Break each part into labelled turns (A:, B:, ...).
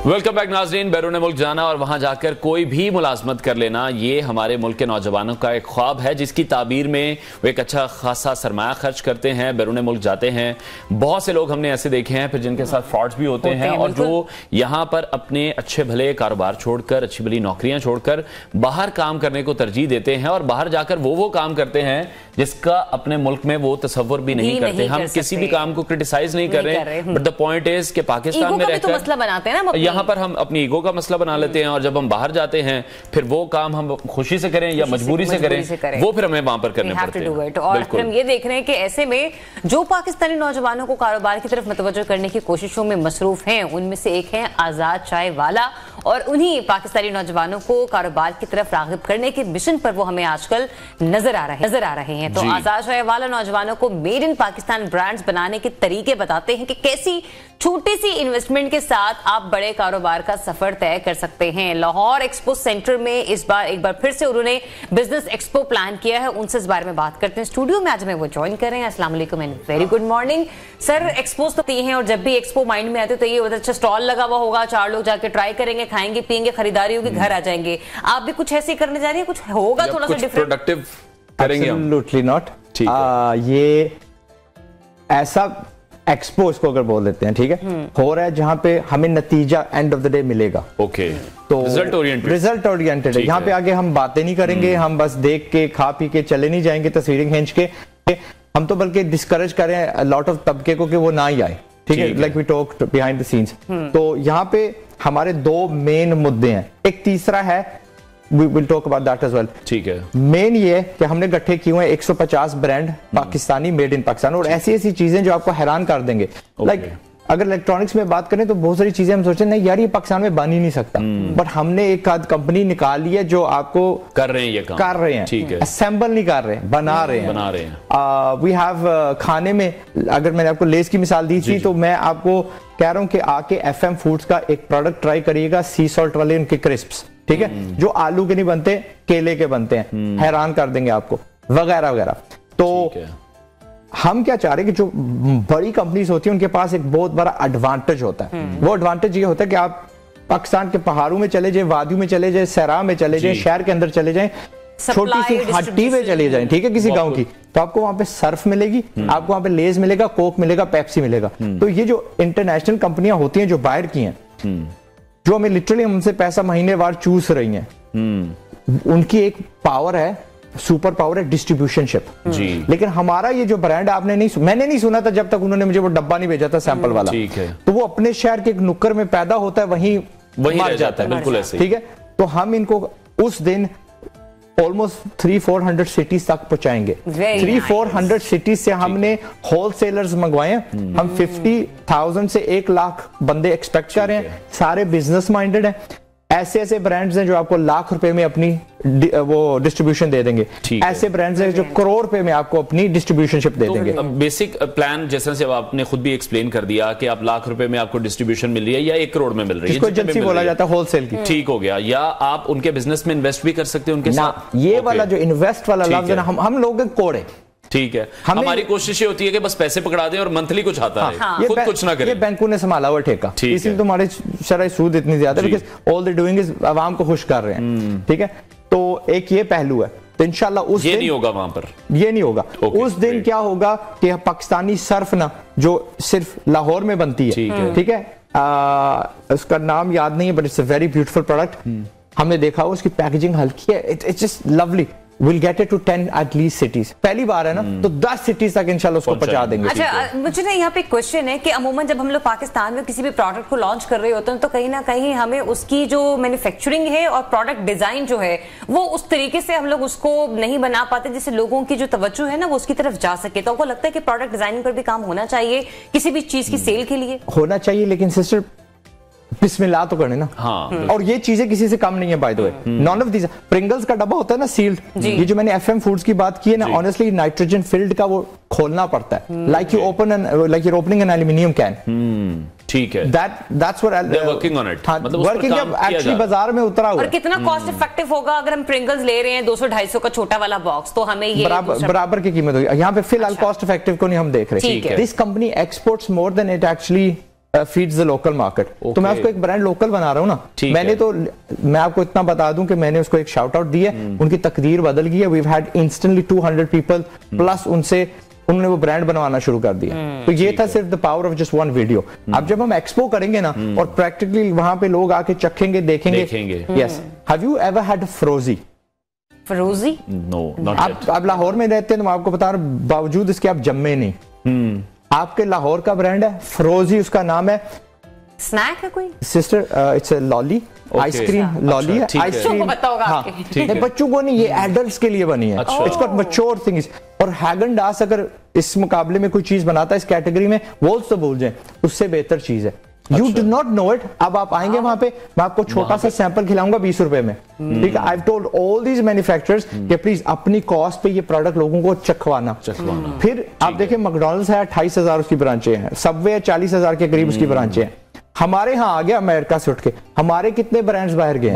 A: Welcome back ناظرین. بیرون ملک جانا اور وہاں جا کر کوئی بھی ملازمت کر لینا یہ ہمارے ملک کے نوجوانوں کا ایک خواب ہے جس کی تعبیر میں وہ ایک اچھا خاصا سرمایہ خرچ کرتے ہیں, بیرون ملک جاتے ہیں. بہت سے لوگ ہم نے ایسے دیکھے ہیں پھر جن کے ساتھ فراڈز بھی ہوتے ہیں اور جو یہاں پر اپنے اچھے بھلے کاروبار چھوڑ کر, اچھی بھلی نوکریاں چھوڑ کر باہر کام کرنے کو ترجیح دیتے ہیں اور باہر جا کر وہ کام کرتے ہیں جس کا اپنے ملک میں وہ تصور بھی نہیں کرتے. ہم کسی بھی کام کو کرٹیسائز نہیں کر رہے, بٹ دا پوائنٹ از کہ پاکستان میں رہ کر یہاں پر ہم اپنی ایگو کا مسئلہ بنا لیتے ہیں اور جب ہم باہر جاتے ہیں پھر وہ کام ہم خوشی سے کریں یا مجبوری سے کریں وہ پھر ہمیں وہاں پر کرنے پڑتے ہیں.
B: اور ہم یہ دیکھ رہے ہیں کہ ایسے میں جو پاکستانی نوجوانوں کو کاروبار کی طرف متوجہ کرنے کی کوششوں میں مصروف ہیں ان میں سے ایک ہے آزاد چائے والا, اور انہی پاکستانی نوجوانوں کو کاروبار کی طرف راغب کرنے کے مشن پر وہ ہمیں آج کل نظر آ رہے ہیں. تو آزاد چائے والا نوجوانوں کو میڈ ان پاکستان برانڈز بنانے کے طریقے بتاتے ہیں کہ کیسی چھوٹی سی انویسٹمنٹ کے ساتھ آپ بڑے کاروبار کا سفر طے کر سکتے ہیں. لاہور ایکسپو سینٹر میں اس بار ایک بار پھر سے انہوں نے بزنس ایکسپو پلان کیا ہے, ان سے اس بارے میں بات کرتے ہیں. اسٹوڈیو میں آج ہمیں وہ جوائن کر رہے ہیں. السلام علیکم and very good morning sir. Expose تو یہ ہیں اور جب بھی ایکسپو مائنڈ میں آتے تو یہ ادھر اچھا اسٹال لگا ہوا ہوگا, 4 لوگ جا کے ٹرائی کریں گے, کھائیں گے پیئیں گے, خریداری ہوگی, گھر آ جائیں گے. آپ بھی کچھ ایسے کرنے جا رہی ہیں, کچھ ہوگا تھوڑا سا ڈیفرنٹ
A: پروڈکٹیو کریں گے؟
C: Absolutely not. یہ ایسا ایکسپو اس کو اگر بول دیتے ہیں, ٹھیک ہے, ہو رہا ہے جہاں پہ ہمیں نتیجہ اینڈ آف دا ڈے ملے گا.
A: اوکے,
C: تو
A: ریزلٹ
C: اورینٹڈ ہے. یہاں پہ آگے ہم باتیں نہیں کریں گے, ہم بس دیکھ کے کھا پی کے چلے نہیں جائیں گے تصویریں کھینچ کے. ہم تو بلکہ ڈسکریج کریں لاٹ آف طبقے کو کہ وہ نہ ہی آئے, ٹھیک ہے, like we talk behind the scenes. تو یہاں پہ ہمارے 2 مین مدے ہیں. ایک تیسرا ہے, we will talk about that as well.
A: ٹھیک ہے.
C: مین یہ ہے کہ ہم نے گٹھے کیے ہوئے 150 brand Pakistani made in Pakistan, اور ایسی ایسی چیزیں جو آپ کو حیران کر دیں گے. لائک اگر الیکٹرانکس میں بات کریں تو بہت ساری چیزیں ہم سوچتے ہیں نہیں یار یہ پاکستان میں بن ہی نہیں سکتا, بٹ ہم نے ایک آدھ کمپنی نکال لی ہے جو آپ کو
A: کر رہے ہیں, یہ کام کر رہے ہیں,
C: اسمبل نہیں کر رہے ہیں, بنا رہے ہیں. وی ہیو کھانے میں, اگر میں نے آپ کو لیز کی مثال دی تھی تو میں آپ کو کہہ رہا ہوں کہ آ کے ایف ایم فوڈز کا ایک پروڈکٹ ٹرائی کریے گا, سی سالٹ والے ان کے کرسپس, ٹھیک ہے, جو آلو کے نہیں بنتے, کیلے کے بنتے ہیں, حیران کر دیں گے آپ کو, وغیرہ وغیرہ. تو ہم کیا چاہ رہے ہیں کہ جو بڑی کمپنیز ہوتی ہیں ان کے پاس ایک بہت بڑا ایڈوانٹیج ہوتا ہے. وہ ایڈوانٹیج یہ ہوتا ہے کہ آپ پاکستان کے پہاڑوں میں چلے جائیں, وادیوں میں چلے جائیں, صحرا میں چلے جائیں, شہر کے اندر چلے جائیں, چھوٹی سی ہٹی میں چلے جائیں, ٹھیک ہے, کسی گاؤں کی, تو آپ کو وہاں پہ سرف ملے گی, آپ کو وہاں پہ لیز ملے گا, کوک ملے گا, پیپسی ملے گا. تو یہ جو انٹرنیشنل کمپنیاں ہوتی ہیں جو باہر کی ہیں, جو ہمیں لٹرلی ہم سے پیسہ مہینے وار چوس رہی ہیں, ان کی ایک پاور ہے, سپر پاور ہے ڈسٹریبیوشن شپ. لیکن ہمارا یہ جو برانڈ آپ نے نہیں, میں نے نہیں سنا تھا جب تک انہوں نے مجھے وہ ڈبہ نہیں بھیجا تھا سیمپل والا, تو وہ اپنے شہر کے ایک نکر میں پیدا ہوتا ہے, وہیں مر جاتا ہے, بالکل ایسے, ٹھیک ہے. تو ہم ان کو اس دن almost 300-400 سٹیز تک پہنچائیں گے. 300-400 سٹیز سے ہم نے ہول سیلرز منگوائے ہیں. ہم 50,000 سے 1 لاکھ بندے ایکسپیکٹ کر رہے ہیں, سارے بزنس مائنڈڈ ہیں. ایسے ایسے برانڈز ہیں جو آپ کو لاکھ روپے میں اپنی وہ ڈسٹریبیوشن دے دیں گے, ایسے برانڈز ہیں جو کروڑ روپے میں آپ کو اپنی ڈسٹریبیوشن شپ دے دیں گے.
A: بیسک پلان جیسا سے آپ نے خود بھی ایکسپلین کر دیا کہ آپ لاکھ روپے میں آپ کو ڈسٹریبیوشن مل رہی ہے یا 1 کروڑ میں مل رہی ہے,
C: جس کو ایجنسی بولا جاتا ہے ہول سیل کی,
A: ٹھیک ہو گیا. یا آپ ان کے بزنس میں انویسٹ بھی کر سکتے ہیں ان کے ساتھ.
C: یہ والا جو انویسٹ والا لفظ ہے نا, ہم لوگ کوڑے,
A: ٹھیک ہے, ہماری کوشش یہ ہوتی ہے کہ بس پیسے پکڑا دیں اور منتھلی کچھ آتا ہے, خود کچھ نہ کریں.
C: یہ بینکوں نے سنبھالا ہوا ٹھیکہ, اس لیے تمہارے شرعی سود اتنی زیادہ ہے, because all they doing is عوام کو خوش کر رہے ہیں, ٹھیک ہے. تو ایک یہ پہلو ہے. تو انشاءاللہ اس
A: یہ نہیں ہوگا وہاں پر,
C: یہ نہیں ہوگا. اس دن کیا ہوگا کہ پاکستانی سرف نا جو صرف لاہور میں بنتی ہے, ٹھیک ہے, اس کا نام یاد نہیں ہے, but it's a very beautiful product. ہم نے دیکھا اس کی پیکیجنگ ہلکی ہے, it's just lovely. We'll get it to 10 at least cities. پہلی بار ہے نا, تو 10 cities تک انشاءاللہ اس کو پہنچا دیں گے.
B: اچھا, مجھے نا یہاں پہ ایک کوشچن ہے کہ عموماً جب ہم لوگ پاکستان میں کسی بھی پروڈکٹ کو لانچ کر رہے ہوتے ہیں تو کہیں نہ کہیں ہمیں اس کی جو مینوفیکچرنگ ہے اور پروڈکٹ ڈیزائن جو ہے وہ اس طریقے سے ہم لوگ اس کو نہیں بنا پاتے جس سے لوگوں کی جو توجہ ہے نا وہ اس کی طرف جا سکے. تو آپ کو لگتا ہے کہ پروڈکٹ ڈیزائننگ پر بھی کام ہونا چاہیے کسی بھی چیز کی سیل کے لیے؟
C: ہونا چاہیے, لیکن سسٹر بسم اللہ تو کرنے نا. اور یہ چیزیں کسی سے کم نہیں ہے by the way. None of these Pringles کا ڈبہ ہوتا ہے نا سیلڈ, یہ جو میں نے ایف ایم فوڈز کی بات کی ہے نا, آنیسٹلی نائٹروجن فلڈ کا وہ کھولنا پڑتا ہے, like you opening an aluminium can,
A: ٹھیک ہے.
C: that's what they're working on it. working اب ایکچولی بازار میں اترا ہوا ہے.
B: اور کتنا کاسٹ افیکٹو ہوگا اگر ہم پرنگلز لے رہے ہیں 200-250 کا چھوٹا والا باکس, تو ہمیں یہ
C: برابر کی قیمت ہوگی. یہاں پہ فی الحال کاسٹ افیکٹو کو نہیں ہم دیکھ رہے. This company exports more than it actually feeds the local market. तो मैं उसको एक ब्रांड लोकल बना रहा हूँ ना. मैंने तो मैं आपको इतना बता दूं कि मैंने उसको एक शाउट आउट दी है, उनकी तकदीर बदल गई है. We've had instantly 200 people plus उन्होंने वो ब्रांड बनवाना शुरू कर दिया. तो ये था सिर्फ the power of just one video. अब जब हम एक्सपो करेंगे ना और प्रैक्टिकली वहां पे लोग आके चखेंगे, देखेंगे. Yes, have you ever had Frozi?
B: Frozi?
A: No, not yet.
C: आप लाहौर में रहते हैं तो मैं आपको बता रहा हूं, बावजूद इसके आप जम्मे नहीं. आपके लाहौर का ब्रांड है फ्रोजी, उसका नाम है.
B: स्नैक है कोई?
C: Sister, it's a lolly, ice cream lolly है.
B: आइसक्रीम पता होगा
C: आपके. बच्चों को नहीं, ये एडल्ट्स के लिए बनी है. It's got mature things. और हैगन डास अगर इस मुकाबले में कोई चीज बनाता है इस कैटेगरी में, वोल्स तो भूल जाए, उससे बेहतर चीज है. You do not know it. अब आप आएंगे वहां पे, मैं आपको छोटा सा सैंपल खिलाऊंगा 20 रुपए में. ठीक है. I have told all these manufacturers कि प्लीज अपनी कॉस्ट पे ये प्रोडक्ट लोगों को चखवाना. फिर आप देखें मैकडॉनल्ड्स है 28,000 उसकी ब्रांचें हैं, सबवे 40,000 के करीब उसकी ब्रांचें हैं. हमारे यहाँ आ गया अमेरिका से उठ के, हमारे कितने ब्रांड्स बाहर गए.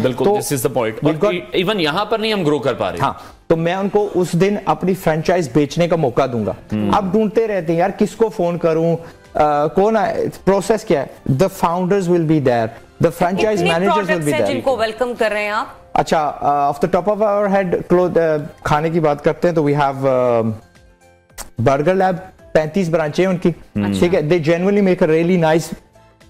A: बिल्कुल, this is the point. Even यहाँ पर नहीं हम ग्रो कर पा रहे.
C: हाँ, तो मैं उनको उस दिन अपनी फ्रेंचाइज बेचने का मौका दूंगा. अब ढूंढते रहते हैं यार किसको फोन करूं, कौन है, प्रोसेस क्या है. The founders will be there, the franchise managers will be there.
B: जिनको वेलकम कर रहे हैं आप.
C: अच्छा, off the top of our head खाने की बात करते हैं तो वी हैव बर्गर लैब, 35 ब्रांचें उनकी. ठीक है. They genuinely make a really nice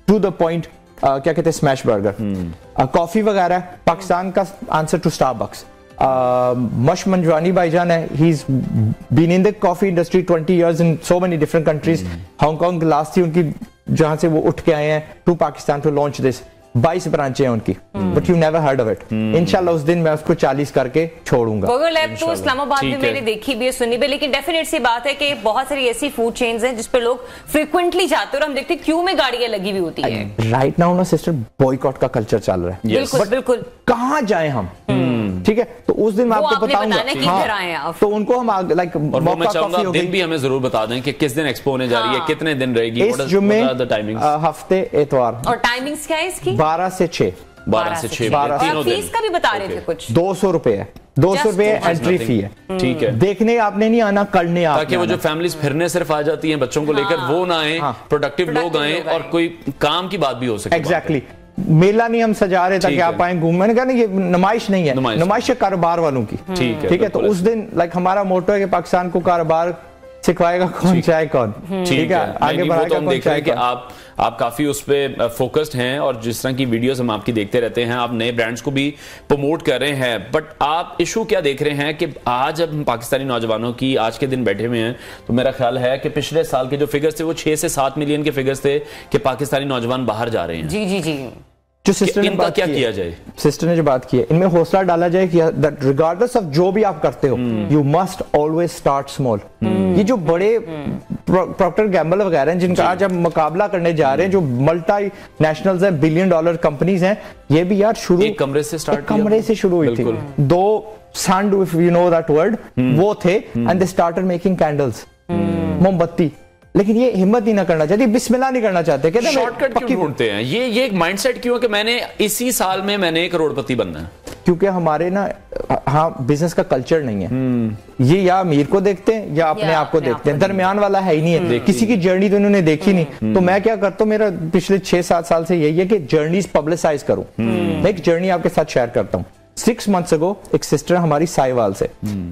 C: to the point, क्या कहते हैं, स्मैश बर्गर. कॉफी वगैरह पाकिस्तान का आंसर टू स्टारबक्स. मश मंजवानी भाईजान है, he's been in the coffee industry 20 years in so many different countries. Hong Kong last थी उनकी, जहां से वो उठ के आए हैं to Pakistan to launch this. 22 ब्रांचें हैं उनकी, but you never heard of it. इंशाल्लाह उस दिन मैं उसको 40 करके छोड़ूंगा.
B: बर्गर लैब तो इस्लामाबाद में मैंने देखी भी है, सुनी भी, लेकिन डेफिनेट सी बात है कि बहुत सारी ऐसी फूड चेन्स हैं जिस पे लोग फ्रीक्वेंटली जाते हैं और हम देखते हैं क्यू में गाड़ियां लगी हुई होती है.
C: राइट नाउ ना सिस्टर, बॉयकॉट का कल्चर चल रहा है.
B: बिल्कुल बिल्कुल.
C: कहाँ जाए हम? ठीक है. तो उस दिन मैं आपको बताऊंगा. तो उनको हम लाइक
A: दिन भी हमें जरूर बता दें कि किस दिन एक्सपो होने जा रही है, कितने दिन रहेगी.
C: इस जुम्मे, हफ्ते, एतवार.
B: और टाइमिंग्स क्या है इसकी?
C: 12 से 6.
A: 12 से 6.
B: फीस का भी बता रहे थे कुछ.
C: 200 रुपए है. 200 रुपए एंट्री फी है.
A: ठीक है.
C: देखने आपने नहीं आना, करने आप.
A: ताकि वो जो फैमिलीज फिरने सिर्फ आ जाती हैं बच्चों को लेकर, वो ना आए, प्रोडक्टिव लोग आए और कोई काम की बात भी हो सके.
C: एग्जैक्टली. मेला नहीं हम सजा रहे ताकि आप आए घूम. मैंने कहा नहीं, ये नुमाइश नहीं है, नुमाइश है कारोबार वालों की. ठीक है. तो उस दिन लाइक हमारा मोटो है कि पाकिस्तान को कारोबार सिखवाएगा कौन, चाहे कौन. ठीक है. आगे बढ़ाएगा
A: हम देख रहे हैं कि आप काफी उस पे फोकस्ड हैं और जिस तरह की वीडियोस हम आपकी देखते रहते हैं, आप नए ब्रांड्स को भी प्रमोट कर रहे हैं. बट आप इशू क्या देख रहे हैं कि आज जब हम पाकिस्तानी नौजवानों की आज के दिन बैठे हुए हैं, तो मेरा ख्याल है कि पिछले साल के जो फिगर्स थे वो 6 से 7 मिलियन के फिगर्स थे कि पाकिस्तानी नौजवान बाहर जा रहे हैं.
B: जी जी जी.
C: जो सिस्टर ने बात
A: क्या किया जाए,
C: सिस्टर ने जो बात की है, इनमें हौसला डाला जाए कि दैट रिगार्डलेस ऑफ जो भी आप करते हो, you must always start small. ये जो बड़े प्रॉक्टर गैम्बल वगैरह हैं जिनका आज हम मुकाबला करने जा रहे हैं, जो मल्टी नेशनल्स हैं, $1 बिलियन कंपनीज हैं, ये भी यार शुरू
A: एक कमरे से स्टार्ट,
C: कमरे से शुरू हुई थी. 2 सांड, if you know that word, वो थे and they started making candles, मोमबत्ती. लेकिन ये हिम्मत ही ना करना चाहती, बिस्मिल्लाह नहीं करना चाहते. कहते हैं
A: शॉर्टकट क्यों ढूंढते हैं? ये एक माइंडसेट क्यों है कि मैंने इसी साल में मैंने करोड़पति बनना है?
C: क्योंकि हमारे ना, हाँ, बिजनेस का कल्चर नहीं है. ये या अमीर को देखते हैं या अपने आप को देखते हैं, दरमियान वाला है ही नहीं है. किसी की जर्नी तो इन्होंने देखी नहीं. तो मैं क्या करता हूँ, मेरा पिछले 6-7 साल से यही है कि जर्नीज पब्लिसाइज करूं. मैं एक जर्नी आपके साथ शेयर करता हूँ. 6 months ago एक सिस्टर हमारी साहिवाल से,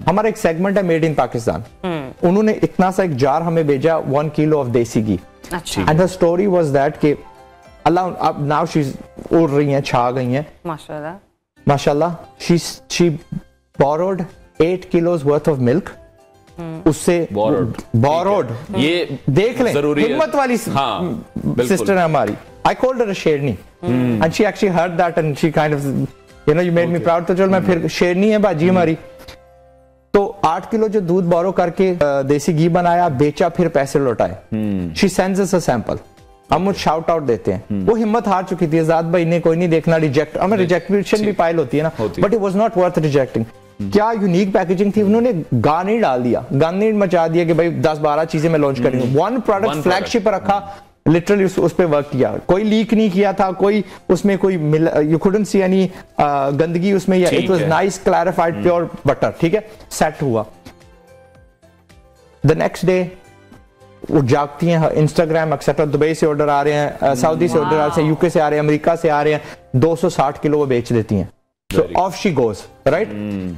C: हमारा एक सेगमेंट है मेड इन पाकिस्तान, उन्होंने इतना सा एक जार हमें भेजा 1 kilo of desi ghee. And her story was that कि अल्लाह, अब नाउ शी उड़ रही हैं, छा गई हैं
B: माशाल्लाह
C: माशाल्लाह. She borrowed 8 kilos worth of milk. उससे बोरोड, ये देख लें, हिम्मत वाली सिस्टर है हमारी. आई कॉल्ड हर अ शेरनी and she actually heard that and she kind of, you know, you made me proud. तो चल मैं फिर, शेरनी है बाजी हमारी. तो 8 किलो जो दूध बोरो करके देसी घी बनाया, बेचा, फिर पैसे लौटाए. She sends us a sample, हम उस शाउट आउट देते हैं. वो हिम्मत हार चुकी थी. आजाद भाई ने कोई नहीं देखना, रिजेक्ट, हमें रिजेक्शन भी फाइल होती है ना, but it was not worth rejecting. क्या यूनिक पैकेजिंग थी. उन्होंने गाने डाल दिया, गाने मचा दिया कि भाई 10-12 चीजें मैं लॉन्च करूंगा. वन प्रोडक्ट फ्लैगशिप पर रखा, लिटरली उस पे वर्क किया. कोई लीक नहीं किया था, कोई उसमें कोई यू कुडंट सी एनी गंदगी उसमें. It was nice clarified pure butter. ठीक है, सेट हुआ. द नेक्स्ट डे वो जागती हैं, इंस्टाग्राम एक्सेट्रा, दुबई से ऑर्डर आ रहे हैं, सऊदी से ऑर्डर आ रहे हैं, यूके से आ रहे हैं, अमेरिका से आ रहे हैं, 260 किलो वो बेच देती हैं. So off she goes, right?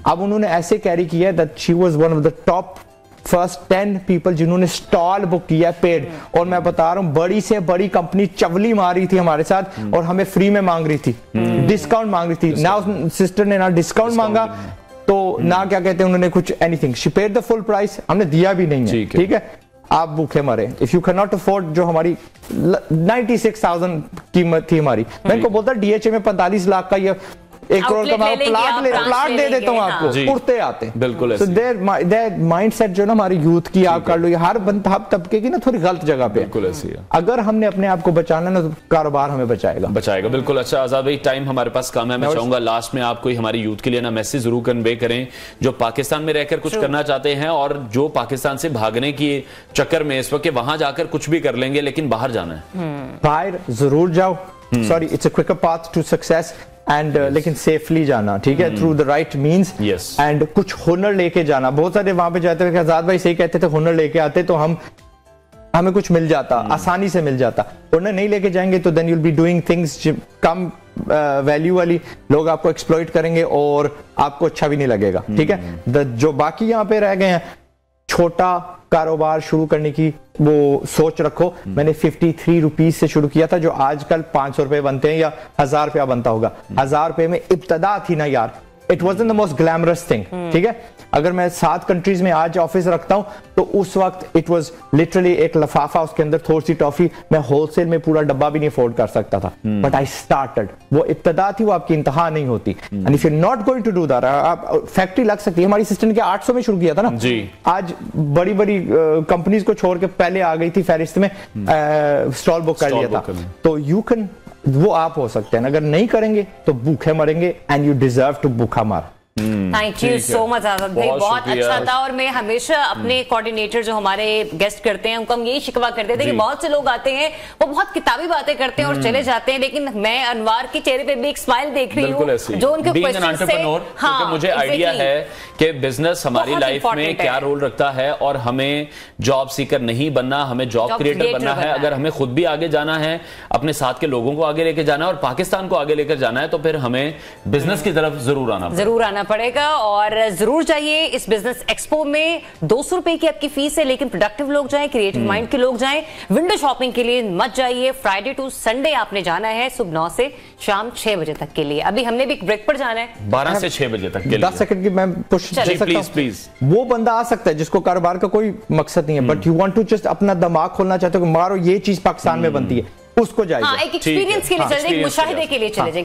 C: अब उन्होंने ऐसे कैरी किया है that she was one of the top first 10 people जिन्होंने स्टॉल बुक किया है पेड. और मैं बता रहा हूँ बड़ी से बड़ी कंपनी चवली मार रही थी हमारे साथ और हमें फ्री में मांग रही थी, डिस्काउंट मांग रही थी. ना उस सिस्टर ने ना डिस्काउंट मांगा तो ना क्या कहते हैं उन्होंने कुछ anything. She paid the full price, हमने दिया भी नहीं है. ठीक है, आप भूखे मरे. If you can not afford, जो हमारी 96,000 कीमत थी हमारी, मैं इनको बोलता DHA में 45 लाख का ये 1 करोड़ का प्लाट दे देता हूँ आपको, उड़ते आते हैं.
A: बिल्कुल.
C: So their mindset जो ना हमारी यूथ की, आप कर लो, ये हर तबके की ना थोड़ी गलत जगह पे.
A: बिल्कुल ऐसी है.
C: अगर हमने अपने आप को बचाना ना तो कारोबार हमें बचाएगा.
A: बिल्कुल. अच्छा आजाद भाई, टाइम हमारे पास कम है. मैं चाहूंगा लास्ट में आप कोई हमारी यूथ के लिए ना मैसेज जरूर कन्वे करें जो पाकिस्तान में रहकर कुछ करना चाहते हैं और जो पाकिस्तान से भागने की चक्कर में इस वक्त वहां जाकर कुछ भी कर लेंगे लेकिन बाहर जाना है.
C: बाहर जरूर जाओ. Sorry, it's a quicker path to success and लेकिन सेफली जाना. ठीक है, through the right means. And कुछ हुनर लेके जाना. बहुत सारे वहां पे जाते थे, आजाद भाई सही कहते थे, हुनर लेके आते तो हमें कुछ मिल जाता, आसानी से मिल जाता. हुनर नहीं लेके जाएंगे तो then you will be doing things कम वैल्यू वाली, लोग आपको एक्सप्लॉइट करेंगे और आपको अच्छा भी नहीं लगेगा. ठीक है, जो बाकी यहाँ पे रह गए हैं, छोटा कारोबार शुरू करने की वो सोच रखो. मैंने 53 रुपीज से शुरू किया था, जो आजकल 500 रुपए बनते हैं या 1000 रुपया बनता होगा. 1000 रुपए में इब्तदा थी ना यार. It wasn't the most glamorous thing. ठीक है, अगर मैं 7 कंट्रीज में आज ऑफिस रखता हूं तो उस वक्त इट वाज लिटरली एक लफाफा, उसके अंदर थोड़ी सी टॉफी, मैं होलसेल में पूरा डब्बा भी नहीं अफोर्ड कर सकता था. But I started. वो इब्तदा थी, वो आपकी इंतहा नहीं होती. And if you are not going to do that, आप फैक्ट्री लग सकती है. हमारी सिस्टर ने 800 में शुरू किया था ना जी. आज बड़ी बड़ी कंपनीज को छोड़ के पहले आ गई थी फहरिस्त में, स्टॉल बुक कर लिया था. तो यू कैन, वो आप हो सकते हैं. अगर नहीं करेंगे तो भूखे मरेंगे एंड यू डिजर्व टू भूखा मार.
B: थैंक यू सो मच आजाद भाई, बहुत अच्छा था. और मैं हमेशा अपने कोऑर्डिनेटर जो हमारे गेस्ट करते हैं उनको हम यही शिकवा करते थे कि बहुत से लोग आते हैं, वो बहुत किताबी बातें करते हैं और चले जाते हैं, लेकिन मैं अनवार के चेहरे पे भी एक स्माइल देख रही हूँ जो उनके क्वेश्चन से.
A: हाँ, मुझे आइडिया है कि बिजनेस हमारी लाइफ में क्या रोल रखता है और हमें जॉब सीकर नहीं बनना, हमें जॉब क्रिएटर बनना है. अगर हमें खुद भी आगे जाना है, अपने साथ के लोगों को आगे लेकर जाना है और पाकिस्तान को आगे लेकर जाना है, तो फिर हमें बिजनेस की तरफ जरूर आना
B: पड़ेगा. और जरूर चाहिए इस बिजनेस एक्सपो में. 200 रुपए की आपकी फीस है, लेकिन प्रोडक्टिव लोग जाएं, क्रिएटिव माइंड के लोग जाएं. विंडो शॉपिंग के लिए मत जाइए. फ्राइडे टू संडे आपने जाना है सुबह 9 से शाम 6 बजे तक के लिए. अभी हमने भी ब्रेक पर जाना है
A: 12 से 6 बजे तक के लिए.
C: 10 सेकंड की मैं पुश दे सकता हूं. प्लीज. वो बंदा आ सकता है जिसको कारोबार का कोई मकसद नहीं है, but you want to just अपना दिमाग खोलना चाहते हो कि मारो ये चीज पाकिस्तान में बनती है, उसको जाइए.
B: एक एक्सपीरियंस के लिए चले जाइए, मुशाहिदे के लिए चले जाइए.